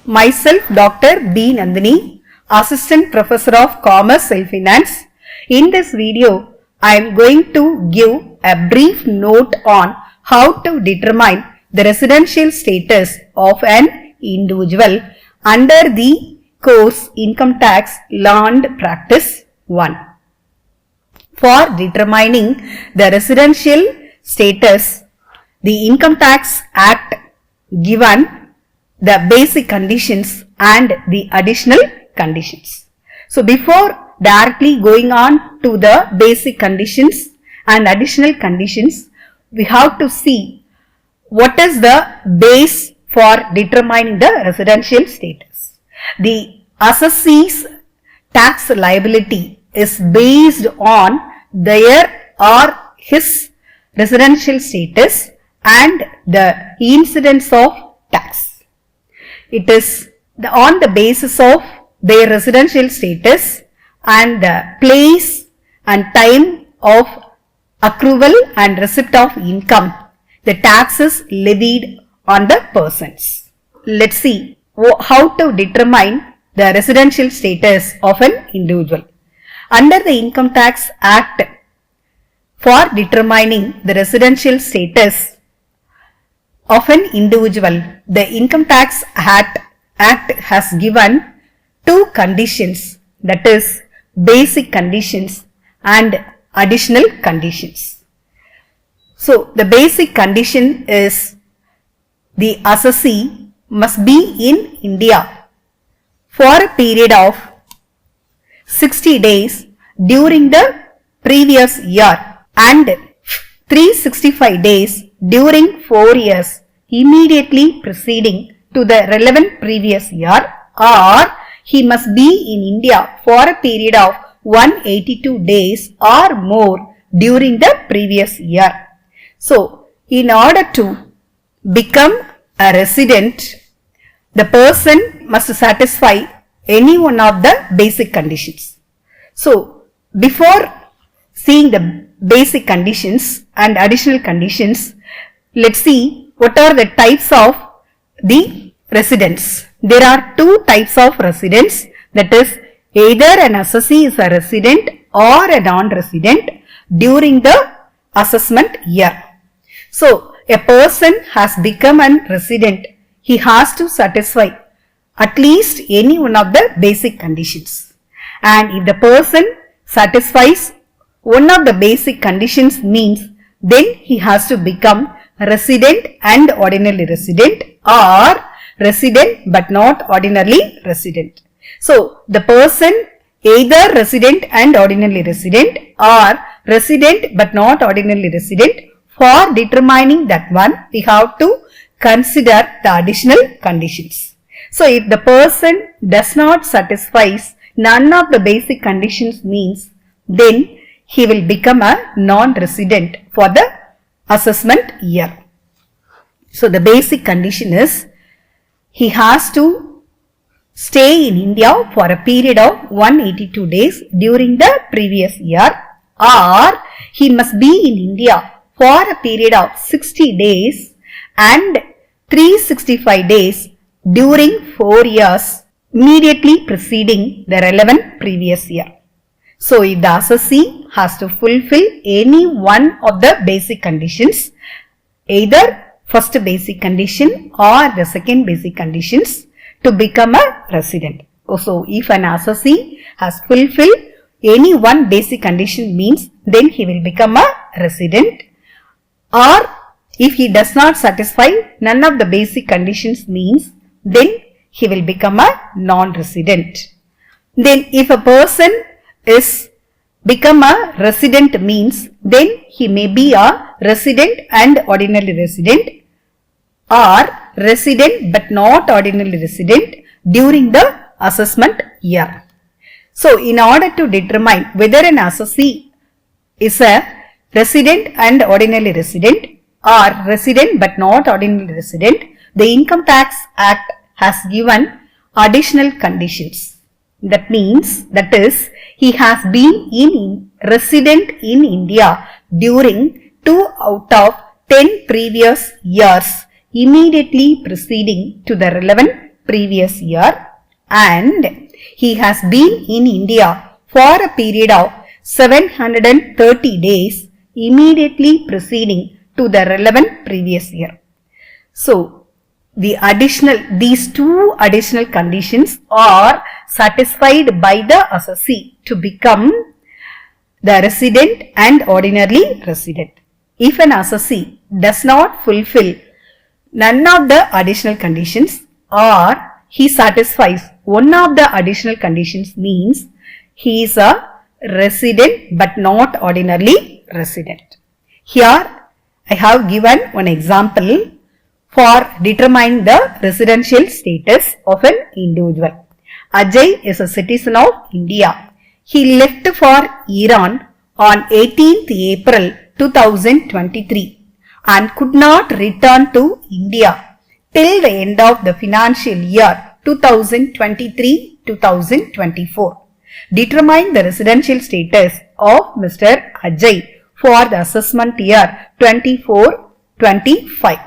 Myself Dr. B. Nandini, Assistant Professor of Commerce Self-Finance. In this video, I am going to give a brief note on how to determine the residential status of an individual under the course Income Tax Law and Practice 1. For determining the residential status, the Income Tax Act given the basic conditions and the additional conditions. So before directly going on to the basic conditions and additional conditions, we have to see what is the base for determining the residential status. The assessee's tax liability is based on their or his residential status and the incidence of tax. It is on the basis of their residential status and the place and time of accrual and receipt of income, the taxes levied on the persons. Let's see how to determine the residential status of an individual. Under the Income Tax Act, for determining the residential status of an individual, the Income Tax Act has given two conditions, that is basic conditions and additional conditions. So the basic condition is the assessee must be in India for a period of 60 days during the previous year and 365 days during 4 years immediately preceding to the relevant previous year, or he must be in India for a period of 182 days or more during the previous year. So, in order to become a resident, the person must satisfy any one of the basic conditions. So, before seeing the basic conditions and additional conditions, let's see what are the types of the residents. There are two types of residents, that is either an assessee is a resident or a non-resident during the assessment year. So, a person has become a resident, he has to satisfy at least any one of the basic conditions. And if the person satisfies one of the basic conditions means, then he has to become resident and ordinarily resident or resident but not ordinarily resident. So, the person either resident and ordinarily resident or resident but not ordinarily resident, for determining that one we have to consider the additional conditions. So, if the person does not satisfy none of the basic conditions means, then he will become a non-resident for the assessment year. So, the basic condition is he has to stay in India for a period of 182 days during the previous year, or he must be in India for a period of 60 days and 365 days during 4 years immediately preceding the relevant previous year. So, if the assessee has to fulfill any one of the basic conditions, either first basic condition or the second basic conditions, to become a resident. So, if an assessee has fulfilled any one basic condition means, then he will become a resident, or if he does not satisfy none of the basic conditions means, then he will become a non-resident. Then if a person is become a resident means, then he may be a resident and ordinarily resident or resident but not ordinarily resident during the assessment year. So, in order to determine whether an assessee is a resident and ordinarily resident or resident but not ordinarily resident, the Income Tax Act has given additional conditions. That means, that is, he has been resident in India during 2 out of 10 previous years immediately preceding to the relevant previous year and he has been in India for a period of 730 days immediately preceding to the relevant previous year. So, these two additional conditions are satisfied by the assessee to become the resident and ordinarily resident. If an assessee does not fulfill none of the additional conditions or he satisfies one of the additional conditions, means he is a resident but not ordinarily resident. Here I have given one example for determining the residential status of an individual. Ajay is a citizen of India. He left for Iran on 18th April 2023 and could not return to India till the end of the financial year 2023-2024. Determine the residential status of Mr. Ajay for the assessment year 24-25.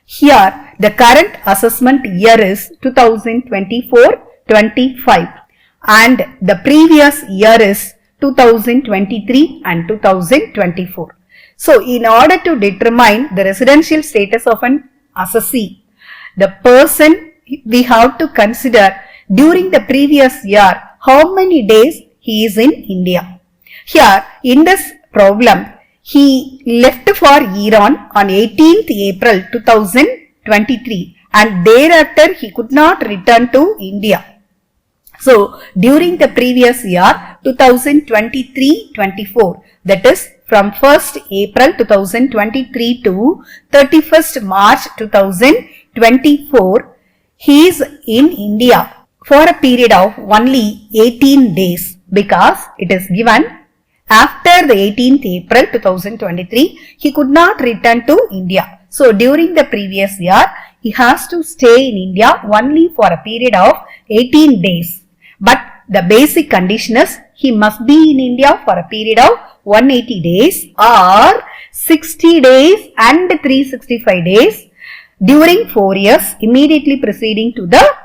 Here, the current assessment year is 2024-25 and the previous year is 2023 and 2024. So, in order to determine the residential status of an assessee, the person we have to consider during the previous year how many days he is in India. Here, in this problem, he left for Iran on 18th April 2023 and thereafter he could not return to India. So, during the previous year 2023-24, that is from 1st April 2023 to 31st March 2024, he is in India for a period of only 18 days because it is given after the 18th April 2023, he could not return to India. So, during the previous year, he has to stay in India only for a period of 18 days. But the basic condition is he must be in India for a period of 180 days or 60 days and 365 days during 4 years immediately preceding to the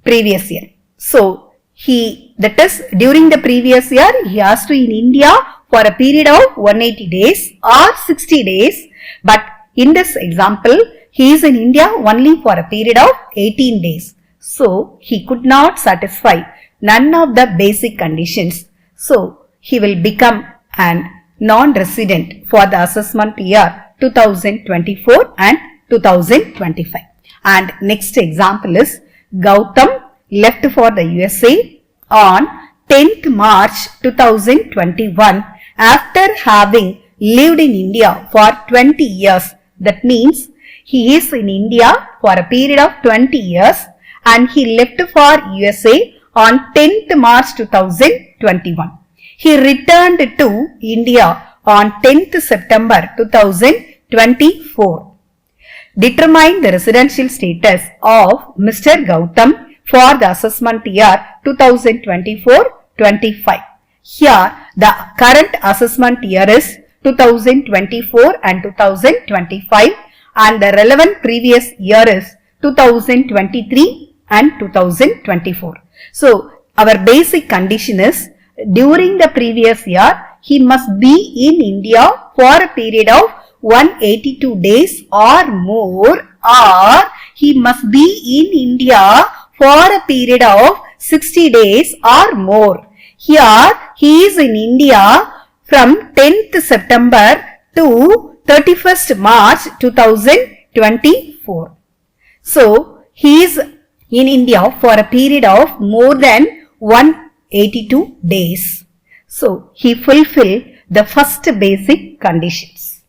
previous year. So, that is during the previous year he has to in India for a period of 180 days or 60 days, but in this example he is in India only for a period of 18 days. So, he could not satisfy none of the basic conditions. So, he will become an non-resident for the assessment year 2024 and 2025. And next example is Gautam left for the USA on 10th March 2021 after having lived in India for 20 years. That means he is in India for a period of 20 years and he left for USA on 10th March 2021. He returned to India on 10th September 2024. Determine the residential status of Mr. Gautam for the assessment year 2024-25. Here, the current assessment year is 2024 and 2025 and the relevant previous year is 2023 and 2024. So, our basic condition is during the previous year, he must be in India for a period of 182 days or more, or he must be in India for a period of 60 days or more. Here, he is in India from 10th September to 31st March 2024. So, he is in India for a period of more than 182 days. So, he fulfilled the first basic conditions.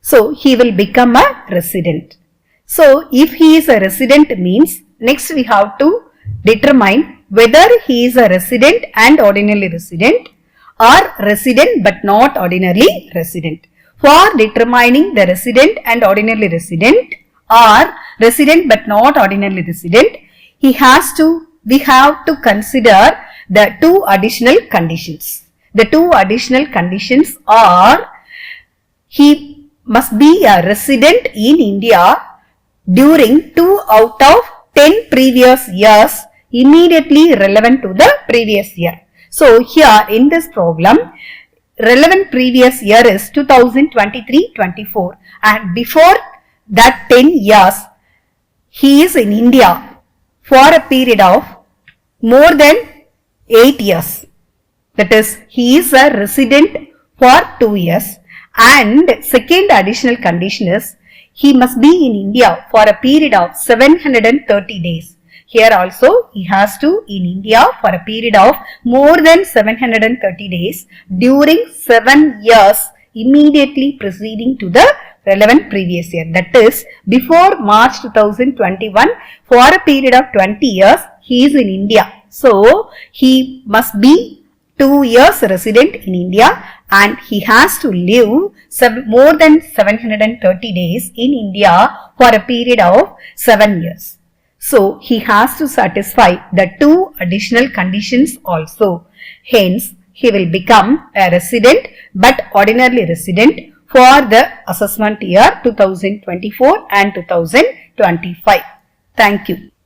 So, he will become a resident. So, if he is a resident means next we have to determine whether he is a resident and ordinarily resident or resident but not ordinarily resident. For determining the resident and ordinarily resident or resident but not ordinarily resident, we have to consider the two additional conditions. The two additional conditions are he must be a resident in India during 2 out of 10 previous years immediately relevant to the previous year. So here in this problem, relevant previous year is 2023-24 and before that 10 years he is in India for a period of more than 8 years. That is, he is a resident for 2 years. And second additional condition is he must be in India for a period of 730 days. Here also he has to in India for a period of more than 730 days during 7 years immediately preceding to the relevant previous year. That is, before March 2021 for a period of 20 years he is in India. So he must be 2 years resident in India and he has to live more than 730 days in India for a period of 7 years. So he has to satisfy the 2 additional conditions also. Hence, he will become a resident but ordinarily resident for the assessment year 2024 and 2025. Thank you.